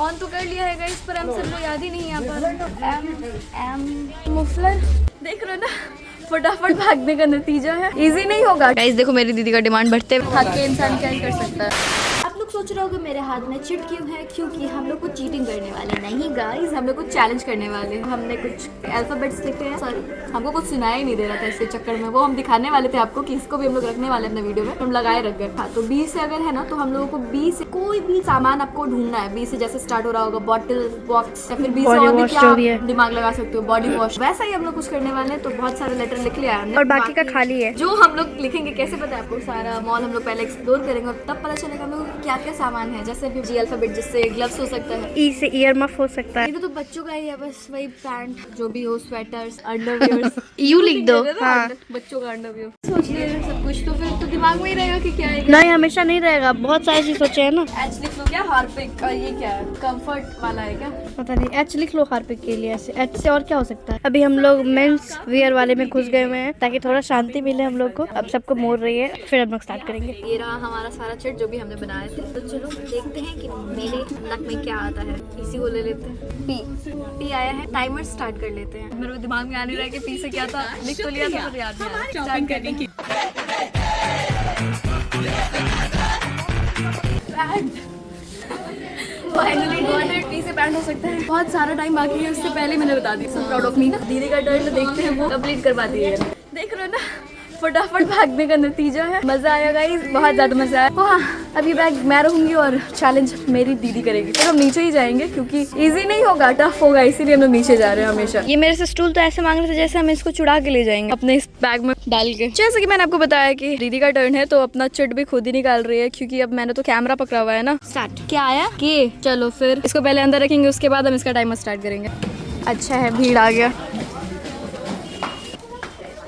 On तो कर लिया है गाइस, पर एम सर को याद ही नहीं यहाँ पर। एम मुफलर देख रहे हो ना, फटाफट भागने का नतीजा है। इजी नहीं होगा गाइस। देखो मेरी दीदी का डिमांड बढ़ते भाग के इंसान क्या ही कर सकता है। आप लोग सोच रहे होगे मेरे हाथ में चिट क्यों है, क्योंकि हम लोग कुछ चीटिंग करने वाले नहीं गाइस, हम लोग कुछ चैलेंज करने वाले। हमने कुछ अल्फाबेट्स लिखे हैं, सॉरी हमको कुछ सुनाया ही नहीं दे रहा था इसके चक्कर में, वो हम दिखाने वाले थे आपको कि इसको भी हम लोग रखने वाले अपने वीडियो में, हम लगाए रख गए। हाँ तो बी से अगर है ना, तो हम लोगों को बी से कोई भी सामान आपको ढूंढना है। बी से जैसे स्टार्ट हो रहा होगा बॉटल, बॉक्स, या फिर बी से और भी क्या दिमाग लगा सकते हो, बॉडी वॉश, वैसा ही हम लोग कुछ करने वाले हैं। तो बहुत सारे लेटर लिख लिया हमने और बाकी का खाली है। जो हम लोग लिखेंगे कैसे पता है आपको, सारा मॉल हम लोग पहले एक्सप्लोर करेंगे और तब पता चलेगा हम लोग क्या क्या सामान है। जैसे भी जी अल्फाबेट, जिससे ग्लव्स हो सकता है, ई से ईयर मफ हो सकता है। ये तो बच्चों का ही है, बस वही पैंट जो भी हो, स्वेटर्स, अंडरवियर्स यू लिख दो। हाँ बच्चों का अंडरवियर सोच लिए सब कुछ, तो फिर तो दिमाग में ही रहेगा कि क्या है। नहीं हमेशा नहीं रहेगा, बहुत सारी चीज सोचे है ना। एच लिख लो क्या, हार्पिक, और ये क्या है, कंफर्ट वाला है क्या, पता नहीं। एच लिख लो हार्पिक के लिए, ऐसे एच से और क्या हो सकता है। अभी हम लोग मेंस वियर वाले में घुस गए हुए हैं ताकि थोड़ा शांति मिले हम लोग को। अब सबको मोड़ रही है, फिर हम लोग स्टार्ट करेंगे। ये रहा हमारा सारा चिट जो भी हमने बनाए थे। तो चलो देखते हैं कि मेरे नक में क्या आता है। इसी को ले लेते हैं, पी आया है। टाइमर स्टार्ट कर लेते हैं। मेरे दिमाग में आ नहीं रहा है कि पी से क्या था, लिख तो लिया था पर याद नहीं आ रहा। स्टार्ट करने की फाइनली गॉट इट। पी से पैंट हो सकता है। बहुत सारा टाइम बाकी है, उससे पहले मैंने बता दी। So proud of me. दीदी का टर्न देखते हैं वो कंप्लीट करवा दिए। देख रहे हो ना, फटाफट भागने का नतीजा है। मजा आया गाइस, बहुत ज्यादा मजा आया। हाँ अभी बैग मैं रहूंगी और चैलेंज मेरी दीदी करेगी। तो हम नीचे ही जाएंगे क्योंकि इजी नहीं होगा, टफ होगा, इसीलिए हम लोग नीचे जा रहे हैं हमेशा। ये मेरे से स्टूल तो ऐसे मांग रहे थे जैसे हम इसको चुरा के ले जाएंगे अपने इस बैग में डाल के। जैसे कि मैंने आपको बताया कि दीदी का टर्न है, तो अपना चिट भी खुद ही निकाल रही है क्योंकि अब मैंने तो कैमरा पकड़ा हुआ है ना। स्टार्ट क्या आया के, चलो फिर इसको पहले अंदर रखेंगे, उसके बाद हम इसका टाइमर स्टार्ट करेंगे। अच्छा है, भीड़ आ गया।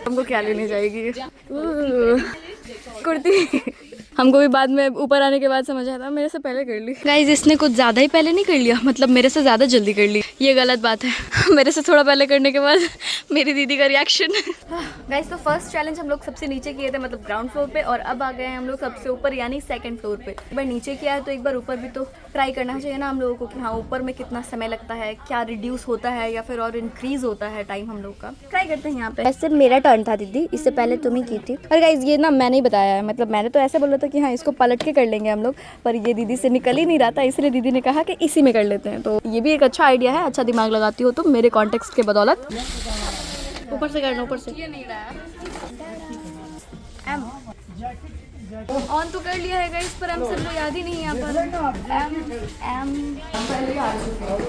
हमको क्या लेने जाएगी कुर्ती। हमको भी बाद में ऊपर आने के बाद समझ आया था, मेरे से पहले कर ली। गाइस इसने कुछ ज्यादा ही पहले नहीं कर लिया, मतलब मेरे से ज्यादा जल्दी कर ली। ये गलत बात है। मेरे से थोड़ा पहले करने के बाद मेरी दीदी का रिएक्शन। गाइस तो फर्स्ट चैलेंज हम लोग सबसे नीचे किए थे, मतलब ग्राउंड फ्लोर पे, और अब आ गए हैं हम लोग सबसे ऊपर यानी सेकंड फ्लोर पे। एक बार नीचे किया है तो एक बार ऊपर भी तो ट्राई करना चाहिए ना हम लोगों को कि हाँ ऊपर में कितना समय लगता है, क्या रिड्यूस होता है या फिर और इंक्रीज होता है टाइम हम लोग का। ट्राई करते हैं यहाँ पे। ऐसे मेरा टर्न था दीदी, इससे पहले तुम ही की थी। और गाइस ये ना मैंने ही बताया है, मतलब मैंने तो ऐसे बोला था कि हाँ इसको पलट के कर लेंगे हम लोग, पर ये दीदी से निकल ही नहीं रहा था, इसलिए दीदी ने कहा कि इसी में कर लेते हैं। तो ये भी एक अच्छा आइडिया है, अच्छा दिमाग लगाती हो तुम मेरे कॉन्टेक्स्ट के बदौलत। ऊपर से करना, ऊपर से। ये नहीं रहा एम ऑन तो कर लिया है गाइस, पर एम सर को याद ही नहीं यहाँ पर। एम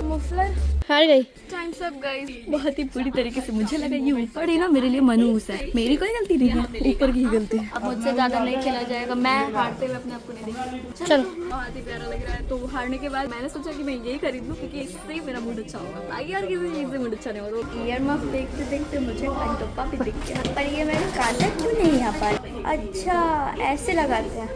मुफलर हार गई। Times up guys. बहुत ही बुरी तरीके से मुझे लगा ये ऊपर ही ना मेरे लिए मनहूस है, मेरी कोई गलती नहीं है, ऊपर की ही गलती है। अब मुझसे ज्यादा नहीं खेला जाएगा, मैं हारते हुए अपने आप को नहीं देखी। चलो बहुत ही प्यारा लग रहा है। तो हारने के बाद मैंने सोचा कि मैं यही खरीद लूँ क्योंकि इससे ही मेरा मूड अच्छा होगा, ताकि यार किसी चीज़ से मूड अच्छा नहीं होगा। तो ईयर मफ देखते देखते मुझे कंटोपा भी दिख गया, पर ये मैंने काटा क्यों नहीं यहाँ पर। अच्छा ऐसे लगाते हैं।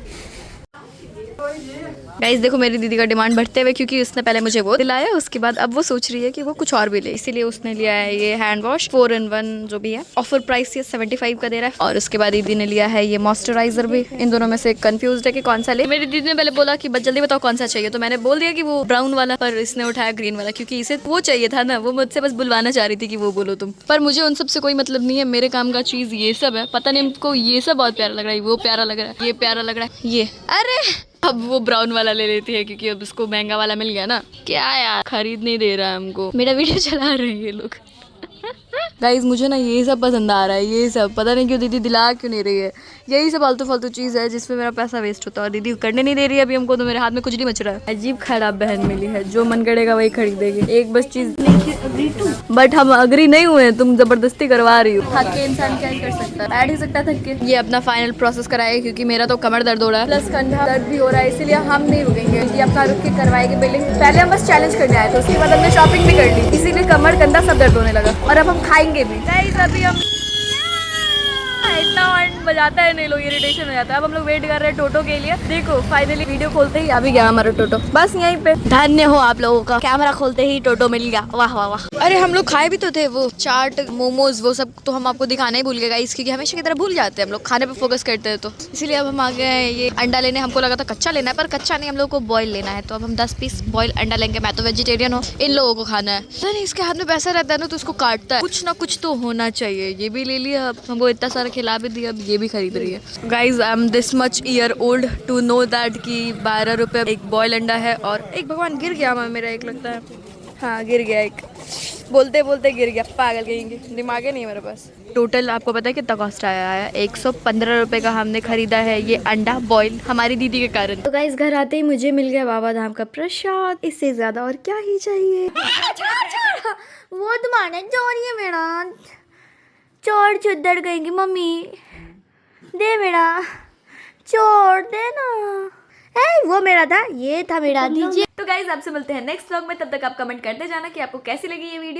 गाइस देखो मेरी दीदी का डिमांड बढ़ते हुए, क्योंकि उसने पहले मुझे वो दिलाया, उसके बाद अब वो सोच रही है कि वो कुछ और भी ले, इसीलिए उसने लिया है ये हैंड वॉश 4-in-1 जो भी है। ऑफर प्राइस ये 75 का दे रहा है। और उसके बाद दीदी ने लिया है ये मॉइस्चराइजर भी। इन दोनों में से कंफ्यूज है कि कौन सा ले। मेरी दीदी ने पहले बोला कि बस जल्दी बताओ कौन सा चाहिए, तो मैंने बोल दिया कि वो ब्राउन वाला, पर इसने उठाया ग्रीन वाला क्योंकि इसे वो चाहिए था ना, वो मुझसे बस बुलवाना चाह रही थी कि वो बोलो तुम। पर मुझे उन सबसे कोई मतलब नहीं है, मेरे काम का चीज ये सब है। पता नहीं हमको ये सब बहुत प्यारा लग रहा है, वो प्यारा लग रहा है, ये प्यारा लग रहा है, ये अरे अब वो ब्राउन वाला ले लेती है क्योंकि अब उसको महंगा वाला मिल गया ना। क्या यार खरीद नहीं दे रहा है हमको। मेरा वीडियो चला रहे हैं ये लोग। गाइज मुझे ना ये सब पसंद आ रहा है, ये सब पता नहीं क्यों दीदी दिला क्यों नहीं रही है। यही सब फालतू फालतू चीज़ है जिसमें मेरा पैसा वेस्ट होता है, और दीदी करने नहीं दे रही है अभी हमको, तो मेरे हाथ में कुछ नहीं बच रहा है। अजीब खराब बहन मिली है, जो मन करेगा वही खरीदेगी। एक बस चीज बट हम अग्री नहीं हुए, तुम जबरदस्ती करवा रही हो। थक के इंसान क्या ही कर सकता है, बैठ ही सकता थक के। ये अपना फाइनल प्रोसेस कराएगा क्योंकि मेरा तो कमर दर्द हो रहा है, प्लस कंधा दर्द भी हो रहा है, इसलिए हम नहीं रुकेंगे। ये अपना रुक के करवाएगी बिलिंग। पहले हम बस चैलेंज करने आए थे, उसके बाद हमने शॉपिंग भी कर ली, इसीलिए कमर कंधा सब दर्द होने लगा। और अब हम खाएंगे भी। गाइस अभी हम इतना हॉर्न बजाता है नहीं लोग, इरिटेशन हो जाता है। अब हम लोग वेट कर रहे हैं टोटो के लिए। देखो फाइनली वीडियो खोलते ही आ भी गया हमारा टोटो, बस यहीं पे। धन्य हो आप लोगों का, कैमरा खोलते ही टोटो मिल गया, वाह वाह वाह। अरे हम लोग खाए भी तो थे वो चाट मोमोज वो सब, तो हम आपको दिखाना ही भूल गए गाइस, क्योंकि हमेशा की तरह भूल जाते हैं हम लोग, खाने पे फोकस करते हैं। तो इसीलिए अब हम आ गए हैं ये अंडा लेने। हमको लगा था कच्चा लेना है, पर कच्चा नहीं, हम लोग को बॉयल लेना है। तो अब हम 10 पीस बॉयल अंडा लेंगे। मैं तो वेजिटेरियन हूँ, इन लोगों को खाना है। पता नहीं इसके हाथ में पैसा रहता है ना, तो उसको काटता है। कुछ ना कुछ तो होना चाहिए। ये भी ले लिया, अब हमको इतना सारा खिला भी दिया, अब ये भी खरीद रही है। Guys I am this much year old to know that कि 12 रुपये एक बॉयल अंडा है। और एक भगवान गिर गया मेरा, एक लगता है, हाँ गिर गया एक, बोलते बोलते गिर गया, पागल कहेंगे, दिमाग ही नहीं है मेरे पास। टोटल आपको पता है कितना कॉस्ट आया है? 115 रुपये का हमने खरीदा है ये अंडा बॉयल, हमारी दीदी के कारण। तो गाइस घर आते ही मुझे मिल गया बाबा धाम का प्रसाद, इससे ज्यादा और क्या ही चाहिए। वो तुम्हारा चोर है मेरा, चोर चुद्दड़ कहेंगी मम्मी, दे मेरा चोर दे ना। वो मेरा था, ये था मेरा, दीजिए। तो गाइज आपसे मिलते हैं नेक्स्ट व्लॉग में, तब तक आप कमेंट करते जाना कि आपको कैसी लगी ये वीडियो।